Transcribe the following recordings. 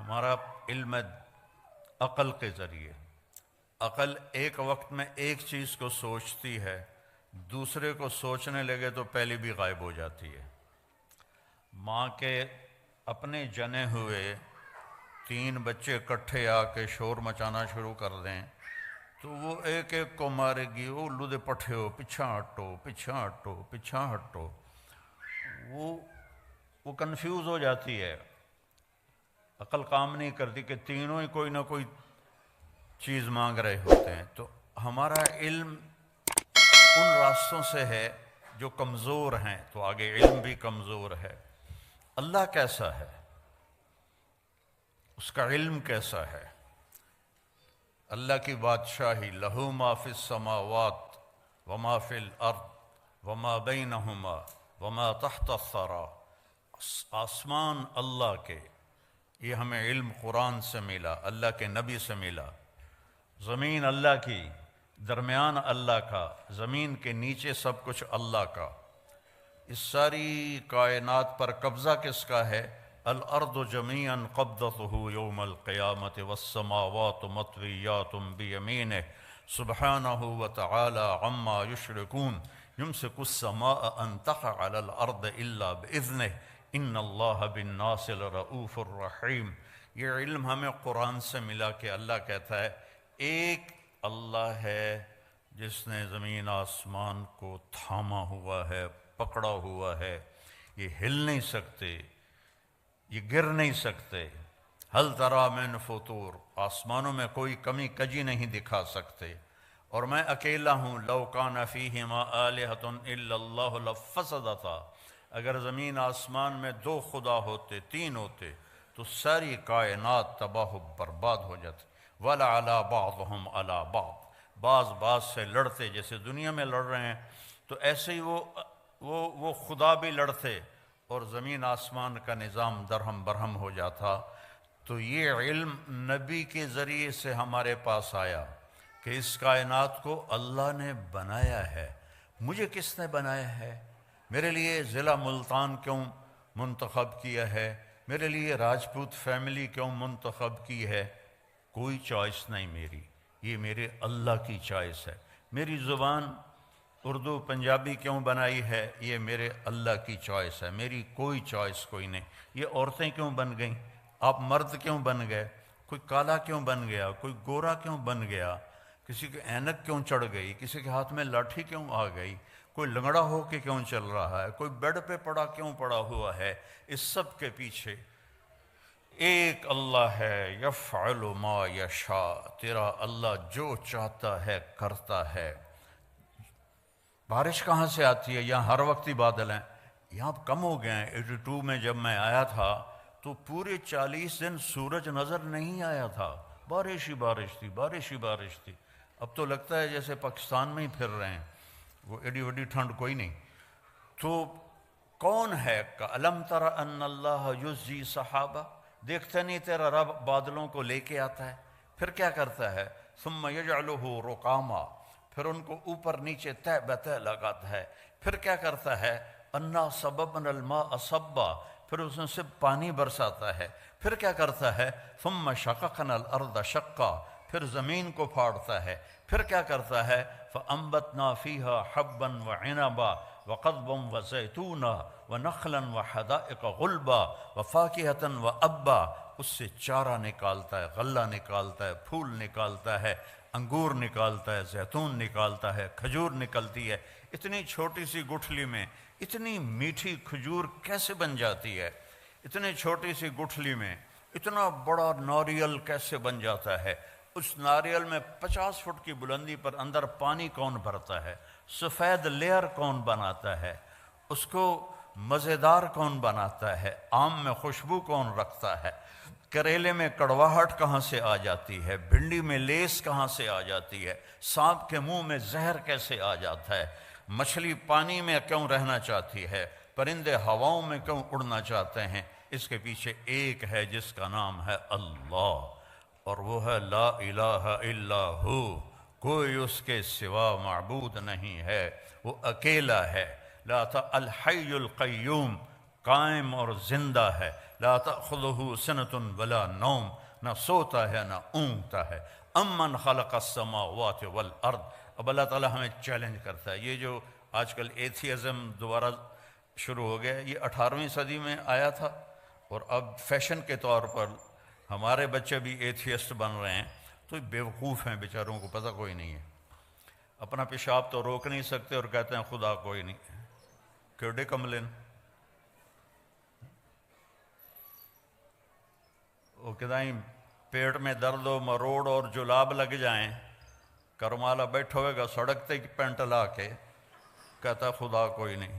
ہمارا علم عقل کے ذریعے، عقل ایک وقت میں ایک چیز کو سوچتی ہے، دوسرے کو سوچنے لگے تو پہلی بھی غائب ہو جاتی ہے۔ ماں کے اپنے جنے ہوئے 3 بچے اکٹھے آ کے شور مچانا شروع کر دیں تو وہ ایک ایک کو مارے گی، او لودے پٹھے ہو، پیچھا ہٹو، پیچھا ہٹو، پیچھا ہٹو۔ وہ کنفیوز ہو جاتی ہے، عقل کام نہیں کرتی کہ تینوں ہی کوئی نہ کوئی چیز مانگ رہے ہوتے ہیں۔ تو ہمارا علم ان راستوں سے ہے جو کمزور ہیں، تو آگے علم بھی کمزور ہے۔ اللہ کیسا ہے، اس کا علم کیسا ہے؟ اللہ کی بادشاہی، لہو ما فی السماوات وما فی الارض وما بینہما وما تحت الثری، آسمان اللہ کے، یہ ہمیں علم قرآن سے ملا، اللہ کے نبی سے ملا۔ زمین اللہ کی، درمیان اللہ کا، زمین کے نیچے سب کچھ اللہ کا۔ اس ساری کائنات پر قبضہ کس کا ہے؟ الارض جمیعا قبضتہ یوم القیامت والسماوات مطویات بیمینہ سبحانہ وتعالی عما یشرکون یمسک السماء ان تقع علی الارض الا باذنہ ان اللہ بالناس لرؤوف الرحیم۔ یہ علم ہمیں قرآن سے ملا کہ اللہ کہتا ہے ایک اللہ ہے جس نے زمین آسمان کو تھاما ہوا ہے، پکڑا ہوا ہے، یہ ہل نہیں سکتے، یہ گر نہیں سکتے۔ ہل تری من فطور، آسمانوں میں کوئی کمی کجی نہیں دکھا سکتے، اور میں اکیلا ہوں۔ لو کان فیہما آلہۃ الا اللہ لفسدتا، اگر زمین آسمان میں 2 خدا ہوتے، 3 ہوتے تو ساری کائنات تباہ و برباد ہو جاتی۔ وَلَعَلَىٰ بَعْضُهُمْ عَلَىٰ بَعْض، بعض سے لڑتے، جیسے دنیا میں لڑ رہے ہیں تو ایسے ہی وہ خدا بھی لڑتے اور زمین آسمان کا نظام درہم برہم ہو جاتا۔ تو یہ علم نبی کے ذریعے سے ہمارے پاس آیا کہ اس کائنات کو اللہ نے بنایا ہے۔ مجھے کس نے بنایا ہے؟ میرے لیے ضلع ملتان کیوں منتخب کیا ہے؟ میرے لیے راجپوت فیملی کیوں منتخب کی ہے؟ کوئی چوائس نہیں میری، یہ میرے اللہ کی چوائس ہے۔ میری زبان اردو پنجابی کیوں بنائی ہے؟ یہ میرے اللہ کی چوائس ہے، میری کوئی چوائس کوئی نہیں۔ یہ عورتیں کیوں بن گئیں؟ آپ مرد کیوں بن گئے؟ کوئی کالا کیوں بن گیا؟ کوئی گورا کیوں بن گیا؟ کسی کے اینک کیوں چڑھ گئی؟ کسی کے ہاتھ میں لاٹھی کیوں آ گئی؟ کوئی لنگڑا ہو کے کیوں چل رہا ہے؟ کوئی بیڈ پہ کیوں پڑا ہوا ہے؟ اس سب کے پیچھے ایک اللہ ہے، یفعل ما یشاء، تیرا اللہ جو چاہتا ہے کرتا ہے۔ بارش کہاں سے آتی ہے؟ یہاں ہر وقت ہی بادل ہیں، یہاں کم ہو گئے ہیں۔ 82 میں جب میں آیا تھا تو پورے 40 دن سورج نظر نہیں آیا تھا، بارش ہی بارش تھی، بارش ہی بارش تھی۔ اب تو لگتا ہے جیسے پاکستان میں ہی پھر رہے ہیں، وہ ایڈی وڈی ٹھنڈ کوئی نہیں۔ تو کون ہے؟ أَلَمْ تَرَ أَنَّ اللَّهَ يُزْجِي سَحَابًا، دیکھتے نہیں تیرا رب بادلوں کو لے کے آتا ہے، پھر کیا کرتا ہے؟ ثُمَّ يَجْعَلُهُ رُقَامًا، پھر ان کو اوپر نیچے تہ بتہ لگاتا ہے، پھر کیا کرتا ہے؟ أَنَّا صَبَبْنَا الْمَاءَ صَبًّا، پھر اس میں سے پانی برساتا ہے، پھر کیا کرتا ہے؟ ثُمَّ شَقَقْنَا الْأَرْضَ شَقًّا، پھر زمین کو پھاڑتا ہے، پھر کیا کرتا ہے؟ فَأَنبَتْنَا فِيهَا حَبًّا وَعِنَبًا وَقَضْبًا وَزَيْتُونًا وَنَخْلًا وَحَدَائِقَ غُلْبًا وَفَاكِهَةً وَأَبًّا، اس سے چارہ نکالتا ہے، غلہ نکالتا ہے، پھول نکالتا ہے، انگور نکالتا ہے، زیتون نکالتا ہے، کھجور نکلتی ہے۔ اتنی چھوٹی سی گٹھلی میں اتنی میٹھی کھجور کیسے بن جاتی ہے؟ اتنی چھوٹی سی گٹھلی میں اتنا بڑا ناریل کیسے بن جاتا ہے؟ اس ناریل میں 50 فٹ کی بلندی پر اندر پانی کون بھرتا ہے؟ سفید لیئر کون بناتا ہے؟ اس کو مزیدار کون بناتا ہے؟ آم میں خوشبو کون رکھتا ہے؟ کریلے میں کڑواہٹ کہاں سے آ جاتی ہے؟ بھنڈی میں لیس کہاں سے آ جاتی ہے؟ سانپ کے منہ میں زہر کیسے آ جاتا ہے؟ مچھلی پانی میں کیوں رہنا چاہتی ہے؟ پرندے ہواؤں میں کیوں اڑنا چاہتے ہیں؟ اس کے پیچھے ایک ہے جس کا نام ہے اللہ، اور وہ ہے لا الہ الا ہو، کوئی اس کے سوا معبود نہیں ہے، وہ اکیلا ہے۔ الحی القیوم، قائم اور زندہ ہے، لا تأخذہ سنۃ ولا نوم، نہ سوتا ہے نہ اونگتا ہے۔ امن خلق السماوات والارض۔ اب اللہ تعالیٰ ہمیں چیلنج کرتا ہے۔ یہ جو آج کل ایتھیزم دوبارہ شروع ہو گیا، یہ 18ویں صدی میں آیا تھا، اور اب فیشن کے طور پر ہمارے بچے بھی ایتھیسٹ بن رہے ہیں، تو یہ بیوقوف ہیں بیچاروں کو پتہ کوئی نہیں ہے۔ اپنا پیشاب تو روک نہیں سکتے اور کہتے ہیں خدا کوئی نہیں، کیڑے کملن۔ وہ کدائیں پیٹ میں درد و مروڑ اور جلاب لگ جائیں، کرمالا بیٹھا ہوئے گا سڑک تے پینٹ لا کے، کہتا خدا کوئی نہیں۔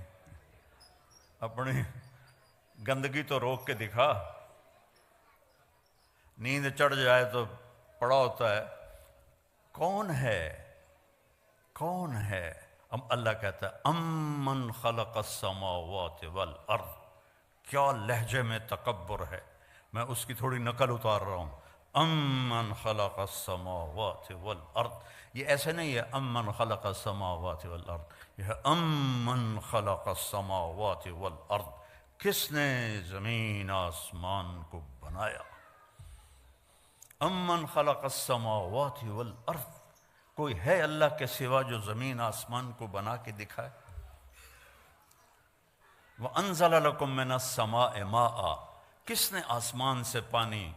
اپنی گندگی تو روک کے دکھا۔ نیند چڑھ جائے تو پڑا ہوتا ہے کون ہے، کون ہے؟ اب اللہ کہتا ہے امن خلق السماوات والارض۔ کیا لہجے میں تکبر ہے، میں اس کی تھوڑی نقل اتار رہا ہوں۔ امن خلق السماوات والارض، یہ ایسے نہیں ہے امن خلق السماوات والارض، یہ ہے امن خلق السماوات والارض، کس نے زمین آسمان کو بنایا۔ امن خلق السماوات والارض، کوئی ہے اللہ کے سوا جو زمین آسمان کو بنا کے دکھائے؟ وَأَنزَلَ لَكُم مِّنَ السَّمَاءِ مَاءً، کس نے آسمان سے پانی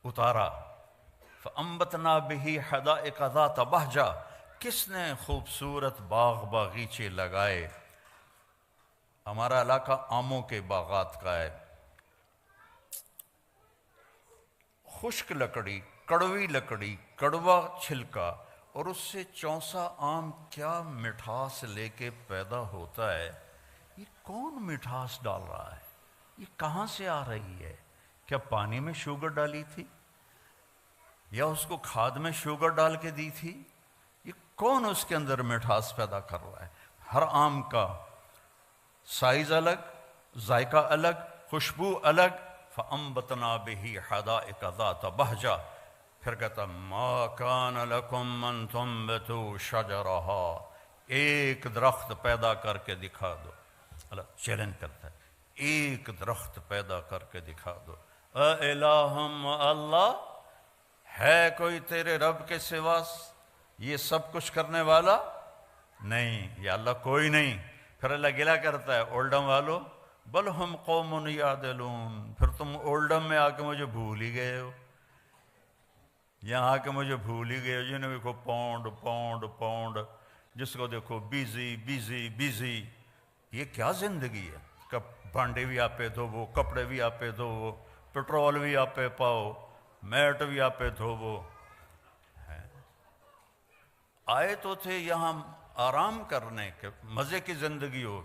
اتارا؟ فَأَنبَتْنَا بِهِ حَدَائِقَ ذَاتَ بَهْجَةٍ، کس نے خوبصورت باغ باغیچے لگائے؟ ہمارا علاقہ آموں کے باغات کا ہے۔ خشک لکڑی، کڑوی لکڑی، کڑوا چھلکا، اور اس سے چونسا آم کیا مٹھاس لے کے پیدا ہوتا ہے۔ یہ کون مٹھاس ڈال رہا ہے؟ یہ کہاں سے آ رہی ہے؟ کیا پانی میں شوگر ڈالی تھی یا اس کو کھاد میں شوگر ڈال کے دی تھی؟ یہ کون اس کے اندر مٹھاس پیدا کر رہا ہے؟ ہر آم کا سائز الگ، ذائقہ الگ، خوشبو الگ۔ فَأَنبَتْنَا بِهِ حَدَائِقَ ذَاتَ بَهْجَةٍ، پھر کہتا مَا كَانَ لَكُمْ أَن تُنبِتُوا شَجَرَهَا، ایک درخت پیدا کر کے دکھا دو۔ اللہ چیلنج کرتا ہے، ایک درخت پیدا کر کے دکھا دو۔ اَإِلَٰهٌ مَّعَ اللَّهِ، ہے کوئی تیرے رب کے سوا یہ سب کچھ کرنے والا؟ نہیں، یا اللہ کوئی نہیں۔ پھر اللہ گلہ کرتا ہے اولڈم والو، بل ہم قوم یعدلون، پھر تم اولڈم میں آ کے مجھے بھول ہی گئے ہو، یہاں آ کے مجھے بھول ہی گئے ہو۔ جنہیں دیکھو پاؤنڈ پاؤنڈ پاؤنڈ، جس کو دیکھو بیزی بیزی بیزی، یہ کیا زندگی ہے؟ بانڈے بھی آپ پہ دھوو، کپڑے بھی آپ پہ دھوو، پٹرول بھی آپ پہ پاؤ، میٹ بھی آپ پہ دھوو۔ آئے تو تھے یہاں آرام کرنے کے، مزے کی زندگی ہو۔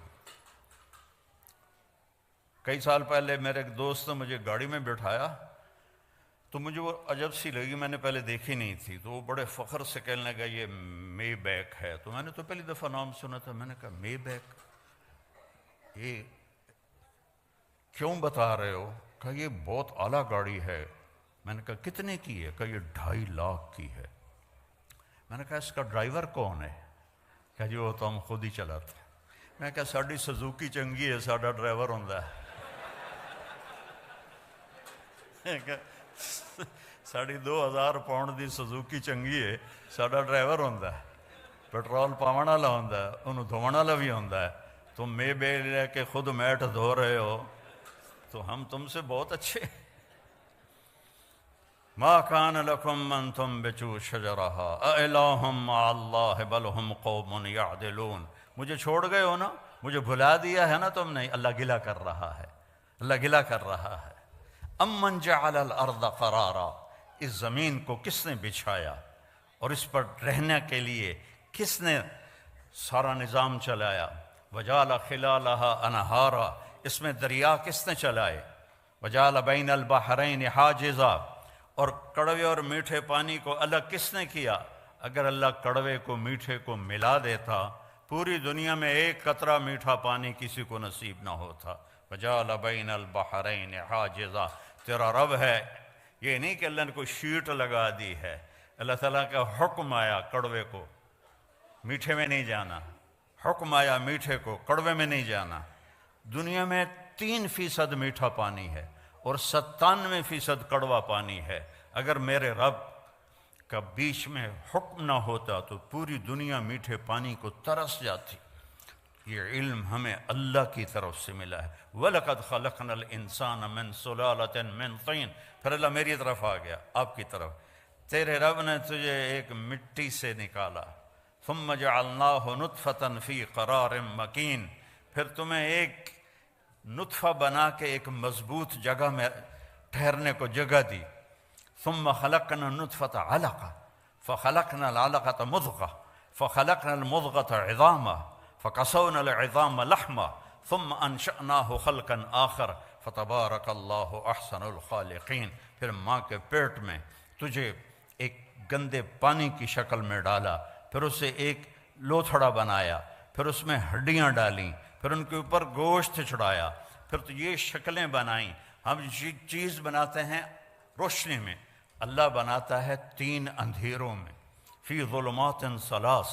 کئی سال پہلے میرے ایک دوست نے مجھے گاڑی میں بٹھایا تو مجھے وہ عجب سی لگی، میں نے پہلے دیکھی نہیں تھی، تو وہ بڑے فخر سے کہنے لگا یہ مے بیک ہے۔ تو میں نے تو پہلی دفعہ نام سنا تھا، میں نے کہا مے بیک، یہ کیوں بتا رہے ہو؟ کہا یہ بہت اعلیٰ گاڑی ہے۔ میں نے کہا کتنے کی ہے؟ کہا یہ 2.5 لاکھ کی ہے۔ میں نے کہا اس کا ڈرائیور کون ہے؟ کہا جی وہ تو ہم خود ہی چلاتے ہیں۔ میں نے کہا ساڑی سزوکی چنگی ہے، ساڑا ڈرائیور ہوندہ ہے۔ ساڑی 2000 پاؤنڈ دی سزوکی چنگی ہے، ساڑا ڈرائیور ہوندہ ہے، پیٹرول پاون والا ہوندہ ہے، انہوں دھوون والا بھی ہوندہ ہے۔ تم میں بے لے کے خود میٹ دھو رہے ہو تو ہم تم سے بہت اچھے۔ ما کان لکم ان تنبتوا شجرہا اِلٰہٌ مع اللہ بل ہم قوم یعدلون۔ مجھے چھوڑ گئے ہو نا، مجھے بھلا دیا ہے نا تم نے۔ اللہ گلہ کر رہا ہے، اللہ گلہ کر رہا ہے۔ امن جعل الارض قرارا، اس زمین کو کس نے بچھایا اور اس پر رہنے کے لیے کس نے سارا نظام چلایا؟ وجعل خلالها انہارا، اس میں دریا کس نے چلائے؟ وجعل بین البحرین حاجزا، اور کڑوے اور میٹھے پانی کو الگ کس نے کیا؟ اگر اللہ کڑوے کو میٹھے کو ملا دیتا، پوری دنیا میں ایک قطرہ میٹھا پانی کسی کو نصیب نہ ہوتا۔ وجعل بین البحرین حاجزا، تیرا رب ہے، یہ نہیں کہ اللہ نے کوئی شیٹ لگا دی ہے۔ اللہ تعالیٰ کا حکم آیا کڑوے کو میٹھے میں نہیں جانا، حکم آیا میٹھے کو کڑوے میں نہیں جانا۔ دنیا میں 3% میٹھا پانی ہے اور 97% کڑوا پانی ہے۔ اگر میرے رب کا بیچ میں حکم نہ ہوتا تو پوری دنیا میٹھے پانی کو ترس جاتی۔ یہ علم ہمیں اللہ کی طرف سے ملا ہے۔ وَلَقَدْ خَلَقْنَا الْإِنسَانَ مِنْ صُلَالَةٍ مِنْ طِينٍ۔ پھر اللہ میری طرف آ گیا، آپ کی طرف۔ تیرے رب نے تجھے ایک مٹی سے نکالا، ثُمَّ جَعَلْنَاهُ نُطْفَةً فِي قَرَارٍ مَكِينٍ، پھر تمہیں ایک نطفہ بنا کے ایک مضبوط جگہ میں ٹھہرنے کو جگہ دی۔ ثم خلقنا النطفة علقة فخلقنا العلقة مضغة فخلقنا المضغة عظاما فكسونا العظام لحما ثم انشأناه خلقا آخر فتبارك الله احسن الخالقين۔ پھر ماں کے پیٹ میں تجھے ایک گندے پانی کی شکل میں ڈالا، پھر اسے ایک لوتھڑا بنایا، پھر اس میں ہڈیاں ڈالیں، پھر ان کے اوپر گوشت چڑھایا، پھر تو یہ شکلیں بنائیں۔ ہم چیز بناتے ہیں روشنی میں، اللہ بناتا ہے 3 اندھیروں میں۔ فی ظلمات ثلاث،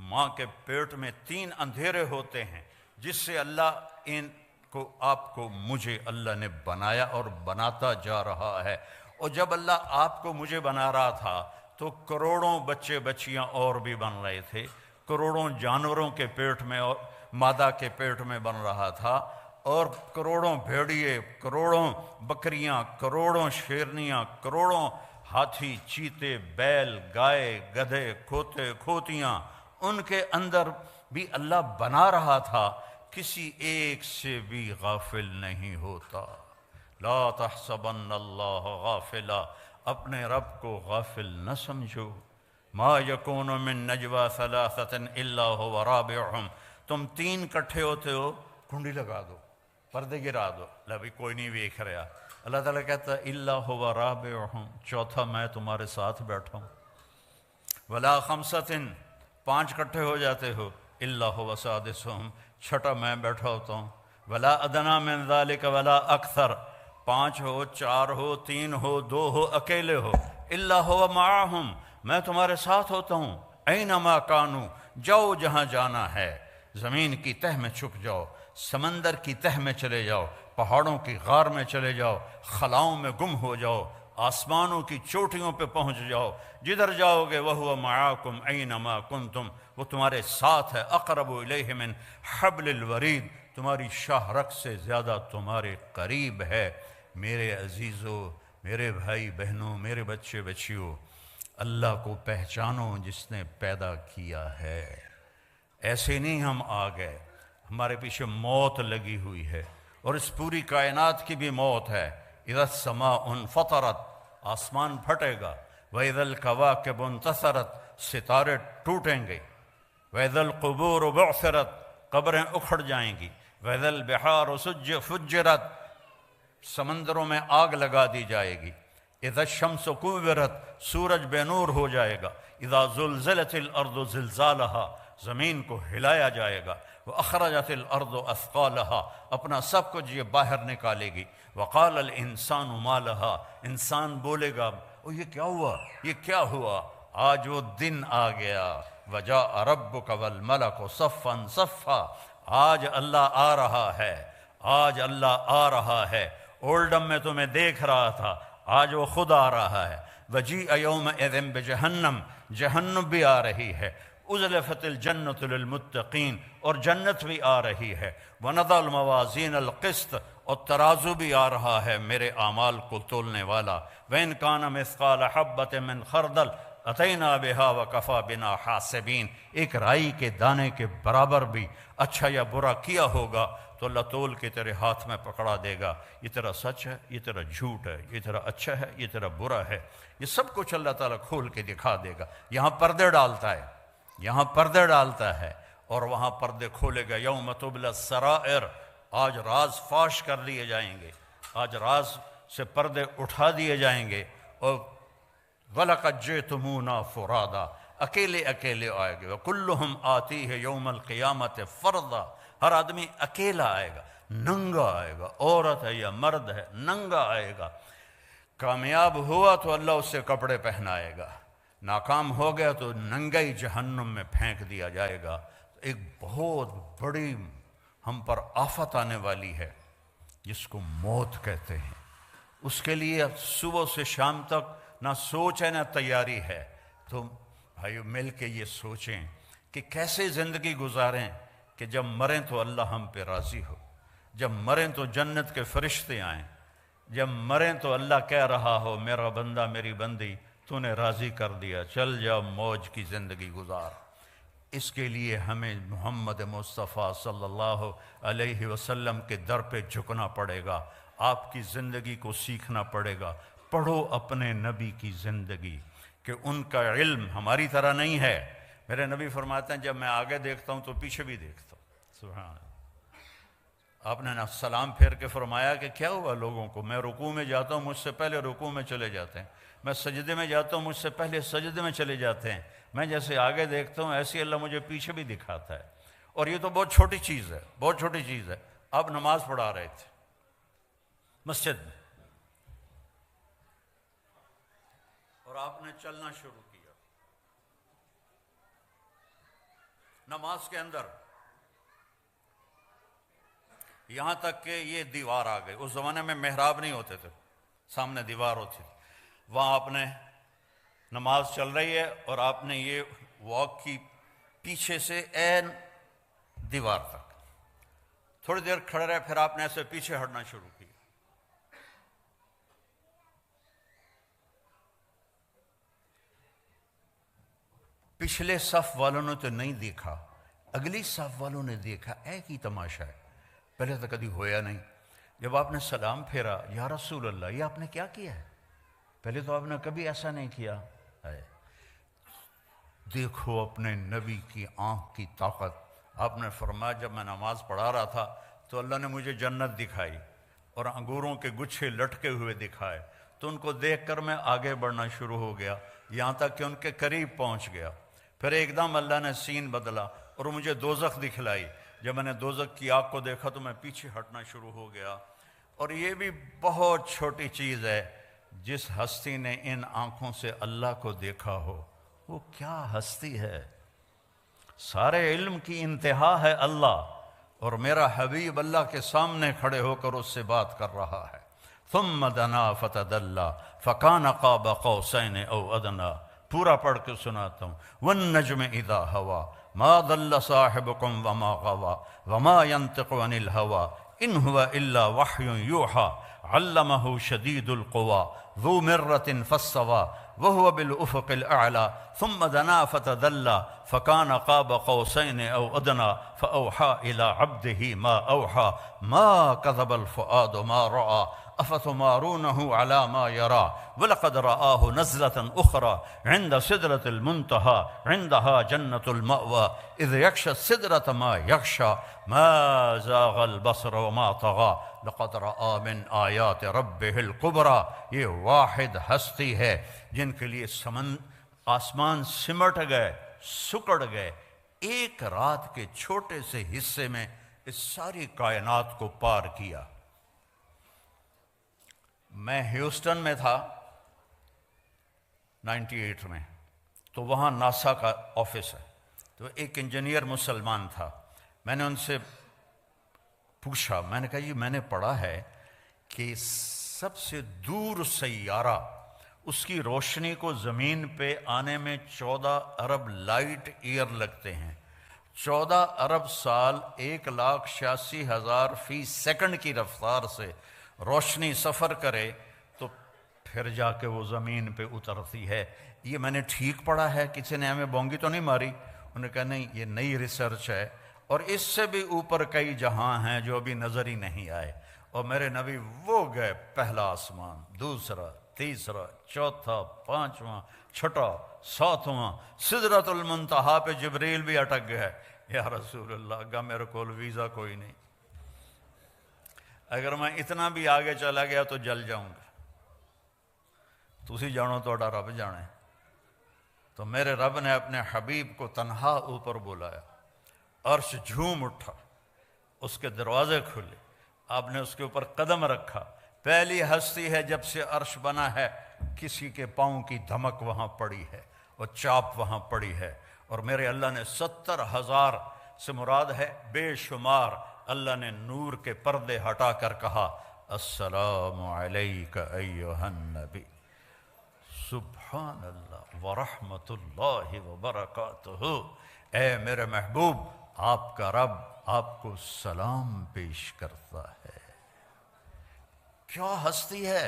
ماں کے پیٹ میں 3 اندھیرے ہوتے ہیں جس سے اللہ ان کو، آپ کو، مجھے اللہ نے بنایا اور بناتا جا رہا ہے۔ اور جب اللہ آپ کو مجھے بنا رہا تھا تو کروڑوں بچے بچیاں اور بھی بن رہے تھے، کروڑوں جانوروں کے پیٹ میں اور مادہ کے پیٹ میں بن رہا تھا، اور کروڑوں بھیڑیے، کروڑوں بکریاں، کروڑوں شیرنیاں، کروڑوں ہاتھی، چیتے، بیل، گائے، گدھے، کھوتے، کھوتیاں، ان کے اندر بھی اللہ بنا رہا تھا، کسی ایک سے بھی غافل نہیں ہوتا۔ لا تحسبن اللہ غافلا، اپنے رب کو غافل نہ سمجھو۔ ما یکون من نجوى ثلاثة الا هو رابعهم، تم 3 کٹھے ہوتے ہو، کنڈی لگا دو، پردے گرا دو، ابھی کوئی نہیں دیکھ رہا، اللہ تعالیٰ کہتا ہے الا هو رابعهم، چوتھا میں تمہارے ساتھ بیٹھا ہوں۔ ولا خمسة، 5 کٹھے ہو جاتے ہو، الا هو سادسهم، چھٹا میں بیٹھا ہوتا ہوں۔ ولا ادنی من ذلك ولا اکثر، 5 ہو، 4 ہو، 3 ہو، 2 ہو، اکیلے ہو، الا هو معهم، میں تمہارے ساتھ ہوتا ہوں۔ اینما کانوا، جاؤ جہاں جانا ہے، زمین کی تہ میں چھپ جاؤ، سمندر کی تہ میں چلے جاؤ، پہاڑوں کی غار میں چلے جاؤ، خلاؤں میں گم ہو جاؤ، آسمانوں کی چوٹیوں پہ پہنچ جاؤ، جدھر جاؤ گے وَهُوَ مَعَاكُمْ أَيْنَمَا كُنْتُمْ، وہ تمہارے ساتھ ہے۔ اقرب الیہ من حبل الورید، تمہاری شاہ رگ سے زیادہ تمہارے قریب ہے۔ میرے عزیزو، میرے بھائی بہنوں، میرے بچے بچیوں، اللہ کو پہچانو جس نے پیدا کیا ہے۔ ایسے نہیں ہم آ گئے، ہمارے پیچھے موت لگی ہوئی ہے، اور اس پوری کائنات کی بھی موت ہے۔ اذا السماء انفطرت، آسمان پھٹے گا، وَإِذَا الْكَوَاكِبُ انتثرت، ستارے ٹوٹیں گے، وَإِذَا الْقُبُورُ بُعْثِرَتْ، قبریں اکھڑ جائیں گی، وَإِذَا الْبِحَارُ فُجِّرَتْ، سمندروں میں آگ لگا دی جائے گی، اذا الشمس کورت، سورج بے نور ہو جائے گا، اذا زلزلت الارض زلزالها، زمین کو ہلایا جائے گا، واخرجت الارض اثقالها، اپنا سب کچھ یہ باہر نکالے گی، وقال الانسان ما لها، انسان بولے گا او یہ کیا ہوا، یہ کیا ہوا، آج وہ دن آ گیا، وجاء ربک والملک صفا صفا، آج اللہ آ رہا ہے، آج اللہ آ رہا ہے۔ اولڈم میں تمہیں دیکھ رہا تھا، آج وہ خود آ رہا ہے۔ وجیء یومئذ بجہنم، جہنم بھی آ رہی ہے۔ ازلفت الجنۃ للمتقین، اور جنت بھی آ رہی ہے۔ ونضع الموازین القسط، اور ترازو بھی آ رہا ہے میرے اعمال کو تولنے والا۔ وإن كان مثقال حبۃ من خردل اتینا بہا وکفی بنا حاسبین، ایک رائی کے دانے کے برابر بھی اچھا یا برا کیا ہوگا تو اللہ تول کے تیرے ہاتھ میں پکڑا دے گا، یہ تیرا سچ ہے، یہ تیرا جھوٹ ہے، یہ تیرا اچھا ہے، یہ تیرا برا ہے، یہ سب کچھ اللہ تعالیٰ کھول کے دکھا دے گا۔ یہاں پردے ڈالتا ہے، یہاں پردے ڈالتا ہے، اور وہاں پردے کھولے گا۔ یوم تبلی السرائر، آج راز فاش کر لیے جائیں گے، آج راز سے پردے اٹھا دیے جائیں گے، اور وَلَقَدْ جِئْتُمُونَا فُرَادًا، اکیلے اکیلے آئے گے۔ وَكُلُّهُمْ آتِيهِ يَوْمَ الْقِيَامَةِ فَرْدًا، ہر آدمی اکیلا آئے گا، ننگا آئے گا، عورت ہے یا مرد ہے، ننگا آئے گا۔ کامیاب ہوا تو اللہ اس سے کپڑے پہنائے گا، ناکام ہو گیا تو ننگائی جہنم میں پھینک دیا جائے گا۔ ایک بہت بڑی ہم پر آفت آنے والی ہے، جس کو موت کہتے ہیں، اس کے لیے صبح سے شام تک نہ سوچ ہے نہ تیاری ہے۔ تو بھائیو مل کے یہ سوچیں کہ کیسے زندگی گزاریں کہ جب مریں تو اللہ ہم پہ راضی ہو، جب مریں تو جنت کے فرشتے آئیں، جب مریں تو اللہ کہہ رہا ہو میرا بندہ میری بندی تو نے راضی کر دیا، چل جا موج کی زندگی گزار۔ اس کے لیے ہمیں محمد مصطفیٰ صلی اللہ علیہ وسلم کے در پہ جھکنا پڑے گا، آپ کی زندگی کو سیکھنا پڑے گا۔ پڑھو اپنے نبی کی زندگی کہ ان کا علم ہماری طرح نہیں ہے۔ میرے نبی فرماتے ہیں جب میں آگے دیکھتا ہوں تو پیچھے بھی دیکھتا ہوں۔ سبحان اللہ۔ آپ نے نا سلام پھیر کے فرمایا کہ کیا ہوا لوگوں کو، میں رکوع میں جاتا ہوں مجھ سے پہلے رکوع میں چلے جاتے ہیں، میں سجدے میں جاتا ہوں مجھ سے پہلے سجدے میں چلے جاتے ہیں، میں جیسے آگے دیکھتا ہوں ایسے اللہ مجھے پیچھے بھی دکھاتا ہے۔ اور یہ تو بہت چھوٹی چیز ہے، بہت چھوٹی چیز ہے۔ آپ نماز پڑھا رہے تھے مسجد میں اور آپ نے چلنا شروع کیا نماز کے اندر، یہاں تک کہ یہ دیوار آ گئی۔ اس زمانے میں محراب نہیں ہوتے تھے، سامنے دیوار ہوتی تھی، وہاں آپ نے نماز چل رہی ہے اور آپ نے یہ واک کی پیچھے سے این دیوار تک، تھوڑی دیر کھڑے رہے، پھر آپ نے ایسے پیچھے ہٹنا شروع کیا۔ پچھلے صف والوں نے تو نہیں دیکھا، اگلی صف والوں نے دیکھا، ایک ہی تماشا ہے، پہلے تو کبھی ہویا نہیں۔ جب آپ نے سلام پھیرا، یا رسول اللہ یہ آپ نے کیا کیا ہے؟ پہلے تو آپ نے کبھی ایسا نہیں کیا ہے۔ دیکھو اپنے نبی کی آنکھ کی طاقت۔ آپ نے فرمایا جب میں نماز پڑھا رہا تھا تو اللہ نے مجھے جنت دکھائی اور انگوروں کے گچھے لٹکے ہوئے دکھائے، تو ان کو دیکھ کر میں آگے بڑھنا شروع ہو گیا، یہاں تک کہ ان کے قریب پہنچ گیا۔ پھر ایک دم اللہ نے سین بدلا اور مجھے دوزخ دکھلائی۔ جب میں نے دوزخ کی آگ کو دیکھا تو میں پیچھے ہٹنا شروع ہو گیا۔ اور یہ بھی بہت چھوٹی چیز ہے، جس ہستی نے ان آنکھوں سے اللہ کو دیکھا ہو وہ کیا ہستی ہے۔ سارے علم کی انتہا ہے اللہ، اور میرا حبیب اللہ کے سامنے کھڑے ہو کر اس سے بات کر رہا ہے۔ ثم دنا فتدلی فکان قاب قوسین او ادنی، پورا پڑھ کے سناتا ہوں۔ والنجم اذا ہوا ما ضل صاحبکم وما غوا وما ينطق عن الہوا ان هو الا وحی یوحی علمہ شدید القوی ذو مرۃ فاستوی وهو بالافق الاعلی ثم دنا فتدلی فکان قاب قوسین او ادنی فاوحی الی عبده ما اوحی ما کذب الفؤاد ما رأى افتمارونه على ما يرى ولقد رآه نزلة أخرى عند سدرة المنتهى عندها جنة المأوى إذ يغشى السدرة ما يغشى ما زاغ البصر وما طغى لقد رآ من آیات ربه الكبرى۔ یہ واحد ہستی ہے جن کے لیے آسمان سمٹ گئے، سکڑ گئے، ایک رات کے چھوٹے سے حصے میں اس ساری کائنات کو پار کیا۔ میں ہیوسٹن میں تھا 98 میں، تو وہاں ناسا کا آفس ہے، تو ایک انجینئر مسلمان تھا۔ میں نے ان سے پوچھا، میں نے کہا جی میں نے پڑھا ہے کہ سب سے دور سیارہ اس کی روشنی کو زمین پہ آنے میں 14 ارب لائٹ ایئر لگتے ہیں، 14 ارب سال 1,86,000 فی سیکنڈ کی رفتار سے روشنی سفر کرے تو پھر جا کے وہ زمین پہ اترتی ہے۔ یہ میں نے ٹھیک پڑھا ہے؟ کسی نے ہمیں بونگی تو نہیں ماری؟ انہوں نے کہا نہیں، یہ نئی ریسرچ ہے، اور اس سے بھی اوپر کئی جہاں ہیں جو ابھی نظر ہی نہیں آئے۔ اور میرے نبی وہ گئے پہلا آسمان، دوسرا، تیسرا، چوتھا، پانچواں، چھٹا، ساتواں، سدرۃ المنتہا پہ جبریل بھی اٹک گئے۔ یا رسول اللہ گا میرے کول ویزا کوئی نہیں، اگر میں اتنا بھی آگے چلا گیا تو جل جاؤں گا۔ تسی جانو توڑا رب جانے۔ تو میرے رب نے اپنے حبیب کو تنہا اوپر بلایا، عرش جھوم اٹھا، اس کے دروازے کھلے، آپ نے اس کے اوپر قدم رکھا۔ پہلی ہستی ہے جب سے عرش بنا ہے کسی کے پاؤں کی دھمک وہاں پڑی ہے اور چاپ وہاں پڑی ہے، اور میرے اللہ نے 70,000 سے مراد ہے بے شمار اللہ نے نور کے پردے ہٹا کر کہا السلام علیک ایھا النبی، سبحان اللہ ورحمۃ اللہ وبرکاتہ، اے میرے محبوب آپ کا رب آپ کو سلام پیش کرتا ہے۔ کیا ہستی ہے،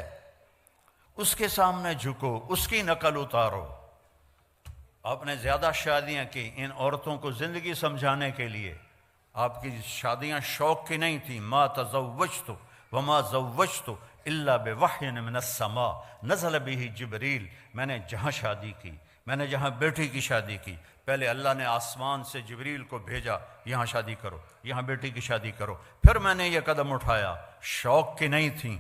اس کے سامنے جھکو، اس کی نقل اتارو۔ آپ نے زیادہ شادیاں کی، ان عورتوں کو زندگی سمجھانے کے لیے۔ آپ کی شادیاں شوق کی نہیں تھیں، ما تزوجت وما زوجت الا بوحی من السماء نزل به جبریل۔ میں نے جہاں شادی کی، میں نے جہاں بیٹی کی شادی کی، پہلے اللہ نے آسمان سے جبریل کو بھیجا، یہاں شادی کرو، یہاں بیٹی کی شادی کرو، پھر میں نے یہ قدم اٹھایا۔ شوق کی نہیں تھیں،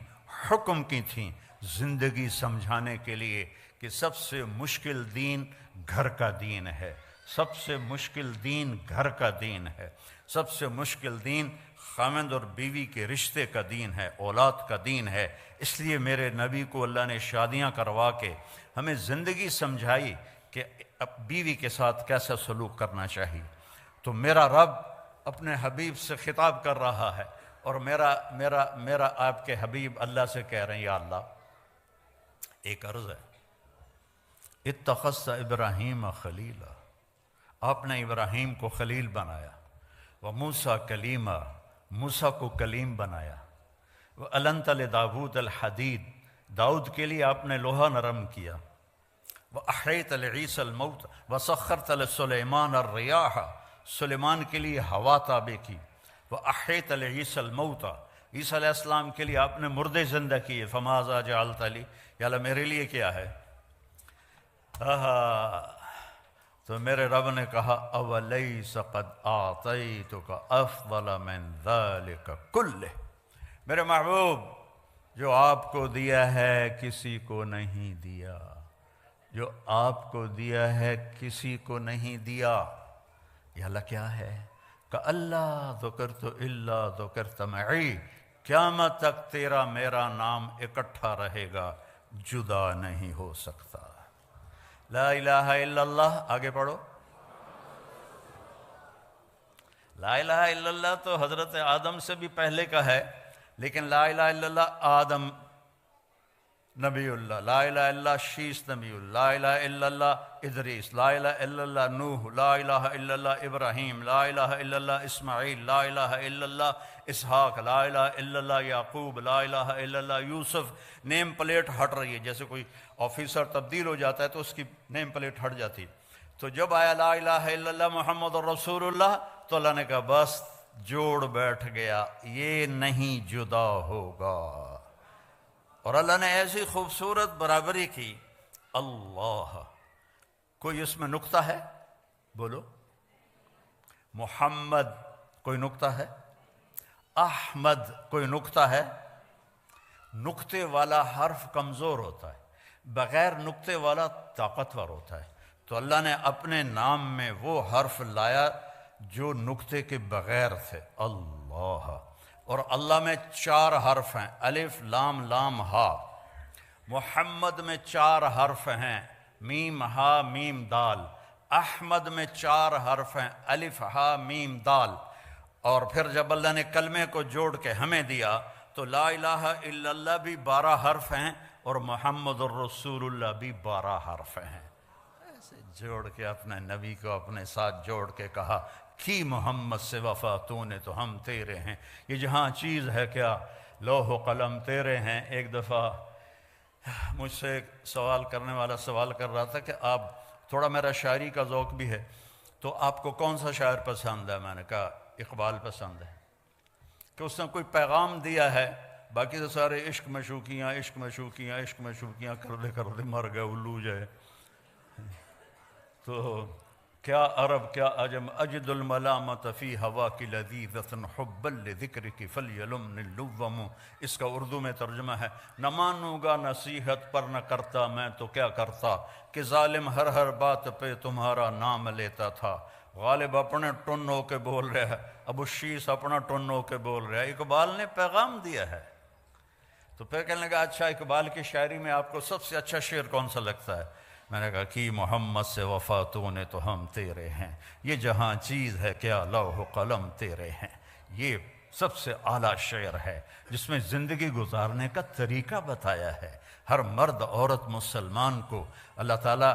حکم کی تھیں، زندگی سمجھانے کے لیے کہ سب سے مشکل دین گھر کا دین ہے، سب سے مشکل دین گھر کا دین ہے، سب سے مشکل دین خاوند اور بیوی کے رشتے کا دین ہے، اولاد کا دین ہے۔ اس لیے میرے نبی کو اللہ نے شادیاں کروا کے ہمیں زندگی سمجھائی کہ بیوی کے ساتھ کیسا سلوک کرنا چاہیے۔ تو میرا رب اپنے حبیب سے خطاب کر رہا ہے، اور میرا آپ کے حبیب اللہ سے کہہ رہے ہیں یا اللہ ایک عرض ہے، اتخذت ابراہیم خلیلا، آپ نے ابراہیم کو خلیل بنایا، وموسیٰ کلیما، موسیٰ کو کلیم بنایا، وَأَلَنْتَ لِدَاوُودَ الْحَدِيدَ، داؤد کے لیے آپ نے لوہا نرم کیا، وَأَحْيَيْتَ لِعِيسَى الْمَوْتَ وَسَخَّرْتَ لِسُلَيْمَانَ الرِّيَاحَ، سلیمان کے لیے ہوا تابع کی، وَأَحْيَيْتَ لِعِيسَى الْمَوْتَ، عیسیٰ علیہ السلام کے لیے آپ نے مردے زندہ کیے، فَمَاذَا جَعَلْتَ لِي، یا اللہ میرے لیے کیا ہے؟ تو میرے رب نے کہا اولیس قد اعطیتک افضل من ذلک کلہ، میرے محبوب جو آپ کو دیا ہے کسی کو نہیں دیا، جو آپ کو دیا ہے کسی کو نہیں دیا۔ یا اللہ کیا ہے؟ کہ اللہ ذکرت الا ذکرت معی، قیامت تک تیرا میرا نام اکٹھا رہے گا، جدا نہیں ہو سکتا۔ لا الہ الا اللہ، آگے پڑھو۔ لا الہ الا اللہ تو حضرت آدم سے بھی پہلے کا ہے، لیکن لا الہ الا اللہ آدم نبی اللہ، لا الہ الا اللہ شیس نبی اللہ، لا الہ الا اللہ ادریس، لا الہ الا اللہ نوح، لا الہ الا اللہ ابراہیم، لا الہ الا اللہ اسماعیل، لا الہ الا اللہ اسحاق، لا الہ الا اللہ یعقوب، لا الہ الا اللہ یوسف۔ نیم پلیٹ ہٹ رہی ہے، جیسے کوئی آفیسر تبدیل ہو جاتا ہے تو اس کی نیم پلیٹ ہٹ جاتی ہے۔ تو جب آیا لا الہ الا اللہ محمد الرسول اللہ، تو اللہ نے کہا بس جوڑ بیٹھ گیا، یہ نہیں جدا ہوگا۔ اور اللہ نے ایسی خوبصورت برابری کی، اللہ کوئی اس میں نقطہ ہے؟ بولو۔ محمد کوئی نقطہ ہے؟ احمد کوئی نقطہ ہے؟ نقطے والا حرف کمزور ہوتا ہے، بغیر نقطے والا طاقتور ہوتا ہے۔ تو اللہ نے اپنے نام میں وہ حرف لایا جو نقطے کے بغیر تھے، اللہ۔ اور اللہ میں 4 حرف ہیں، الف لام لام ہا۔ محمد میں 4 حرف ہیں، میم ہا میم دال۔ احمد میں 4 حرف ہیں، الف ہا میم دال۔ اور پھر جب اللہ نے کلمے کو جوڑ کے ہمیں دیا تو لا الہ الا اللہ بھی 12 حرف ہیں اور محمد الرسول اللہ بھی 12 حرف ہیں۔ ایسے جوڑ کے اپنے نبی کو اپنے ساتھ جوڑ کے کہا کی محمد سے وفا تو نے تو ہم تیرے ہیں۔ یہ جہاں چیز ہے کیا، لوح و قلم تیرے ہیں۔ ایک دفعہ مجھ سے ایک سوال کرنے والا سوال کر رہا تھا کہ آپ تھوڑا، میرا شاعری کا ذوق بھی ہے، تو آپ کو کون سا شاعر پسند ہے؟ میں نے کہا اقبال پسند ہے، کہ اس نے کوئی پیغام دیا ہے، باقی تو سارے عشق مشوقیاں عشق مشوقیاں عشق مشوقیاں کرتے مر گئے الو جائے۔ تو کیا عرب کیا عجم اجد الملامت فی ہوا کی لذیذۃ حبا لذکرک فلیلمنی اللوم۔ اس کا اردو میں ترجمہ ہے، نہ مانوں گا نصیحت پر نہ کرتا میں تو کیا کرتا، کہ ظالم ہر بات پہ تمہارا نام لیتا تھا۔ غالب اپنے ٹن ہو کے بول رہا ہے، ابو شیس اپنا ٹن ہو کے بول رہا ہے، اقبال نے پیغام دیا ہے۔ تو پھر کہنے لگا اچھا اقبال کی شاعری میں آپ کو سب سے اچھا شعر کون سا لگتا ہے؟ میں نے کہا کہ محمد سے وفا تو نے تو ہم تیرے ہیں، یہ جہاں چیز ہے کیا لوح و قلم تیرے ہیں۔ یہ سب سے اعلیٰ شعر ہے، جس میں زندگی گزارنے کا طریقہ بتایا ہے۔ ہر مرد عورت مسلمان کو اللہ تعالیٰ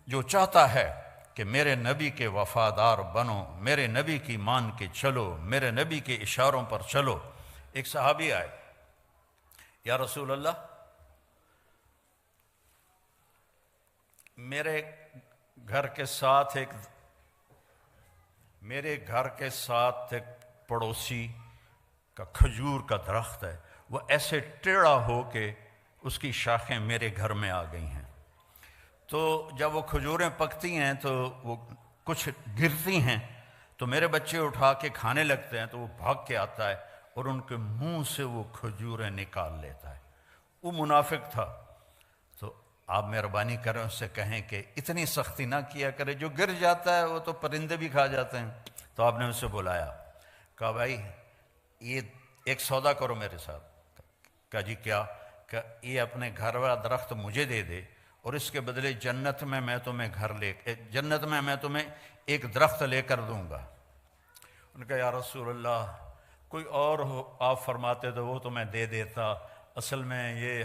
جو چاہتا ہے کہ میرے نبی کے وفادار بنو، میرے نبی کی مان کے چلو، میرے نبی کے اشاروں پر چلو۔ ایک صحابی آئے، یا رسول اللہ، میرے گھر کے ساتھ ایک پڑوسی کا کھجور کا درخت ہے، وہ ایسے ٹیڑھا ہو کے اس کی شاخیں میرے گھر میں آ گئی ہیں، تو جب وہ کھجوریں پکتی ہیں تو وہ کچھ گرتی ہیں، تو میرے بچے اٹھا کے کھانے لگتے ہیں، تو وہ بھاگ کے آتا ہے اور ان کے منہ سے وہ کھجوریں نکال لیتا ہے۔ وہ منافق تھا، تو آپ مہربانی کریں اس سے کہیں کہ اتنی سختی نہ کیا کرے، جو گر جاتا ہے وہ تو پرندے بھی کھا جاتے ہیں۔ تو آپ نے اسے بلایا، کہا بھائی یہ ایک سودا کرو میرے ساتھ۔ کہا جی کیا؟ کہ یہ اپنے گھر والا درخت مجھے دے دے، اور اس کے بدلے جنت میں میں تمہیں ایک درخت لے کر دوں گا۔ ان کا یا رسول اللہ کوئی اور ہو آپ فرماتے تو وہ تو میں دے دیتا، اصل میں یہ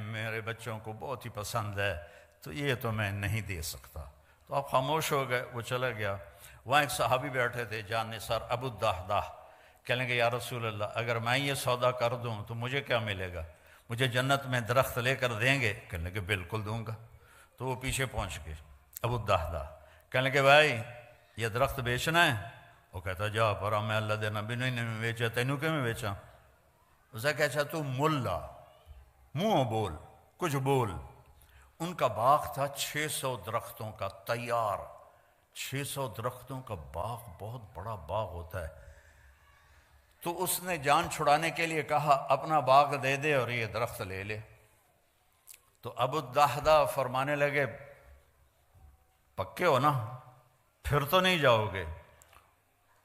میرے بچوں کو بہت ہی پسند ہے، تو یہ تو میں نہیں دے سکتا۔ تو آپ خاموش ہو گئے، وہ چلا گیا۔ وہاں ایک صحابی بیٹھے تھے جان نثار ابو الدحداح، کہنے گے یا رسول اللہ اگر میں یہ سودا کر دوں تو مجھے کیا ملے گا؟ مجھے جنت میں درخت لے کر دیں گے؟ کہنے لگے بالکل دوں گا۔ تو وہ پیچھے پہنچ گئے ابو الدحداح، کہنے لگے بھائی یہ درخت بیچنا ہے؟ وہ کہتا جا پر میں اللہ دے نبی نے بیچا، تینوں کیوں میں بیچا؟ اسے کہ اچھا تو ملا منہ بول کچھ بول۔ ان کا باغ تھا 600 درختوں کا تیار، 600 درختوں کا باغ بہت بڑا باغ ہوتا ہے۔ تو اس نے جان چھڑانے کے لیے کہا اپنا باغ دے دے اور یہ درخت لے لے۔ تو ابو الدحداح فرمانے لگے پکے ہو نا، پھر تو نہیں جاؤ گے؟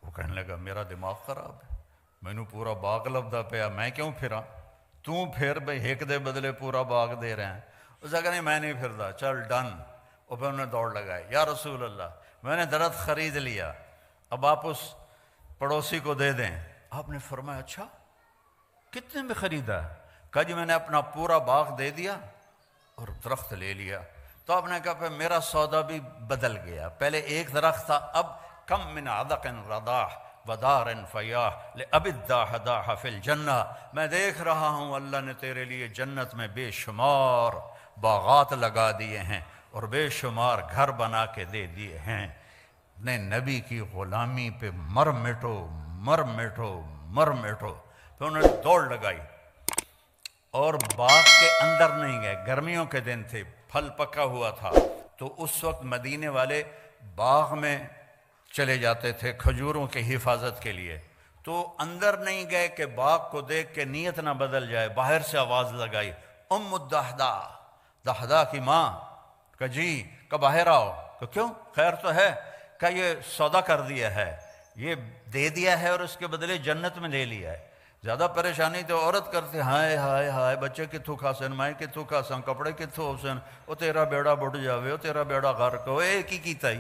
وہ کہنے لگا میرا دماغ خراب ہے، میں نے پورا باغ لبدا پیا، میں کیوں پھراں؟ تو پھر بھائی ایک دے بدلے پورا باغ دے رہے ہیں۔ اس نے کہا نہیں میں نہیں پھرتا، چل ڈن۔ اور پھر انہوں نے دوڑ لگائی، یا رسول اللہ میں نے درخت خرید لیا، اب آپ اس پڑوسی کو دے دیں۔ آپ نے فرمایا اچھا کتنے میں خریدا؟ کہا جی میں نے اپنا پورا باغ دے دیا اور درخت لے لیا۔ تو آپ نے کہا پھر میرا سودا بھی بدل گیا، پہلے ایک درخت تھا، اب کم من عدق رضاح ودار فیاح لأب الدحداح فی الجنہ، میں دیکھ رہا ہوں اللہ نے تیرے لیے جنت میں بے شمار باغات لگا دیے ہیں اور بے شمار گھر بنا کے دے دیے ہیں، اپنے نبی کی غلامی پہ مر مٹو مر مٹو مر مٹو۔ پھر انہوں نے دوڑ لگائی اور باغ کے اندر نہیں گئے، گرمیوں کے دن تھے، پھل پکا ہوا تھا، تو اس وقت مدینے والے باغ میں چلے جاتے تھے کھجوروں کی حفاظت کے لیے، تو اندر نہیں گئے کہ باغ کو دیکھ کے نیت نہ بدل جائے، باہر سے آواز لگائی ام الدحداح، دحداح کی ماں، کہ جی کہ باہر آؤ۔ کہ کیوں خیر تو ہے؟ کہ یہ سودا کر دیا ہے، یہ دے دیا ہے اور اس کے بدلے جنت میں لے لیا ہے۔ زیادہ پریشانی تو عورت کرتی ہائے ہائے ہائے بچے کتوں کھاسن مائیں کتوں کھاسن کپڑے کتوں ہوسن، وہ تیرا بیڑا بڑھ جاوے، وہ تیرا بیڑا غرق ہو، ایک ہی کیتا ہی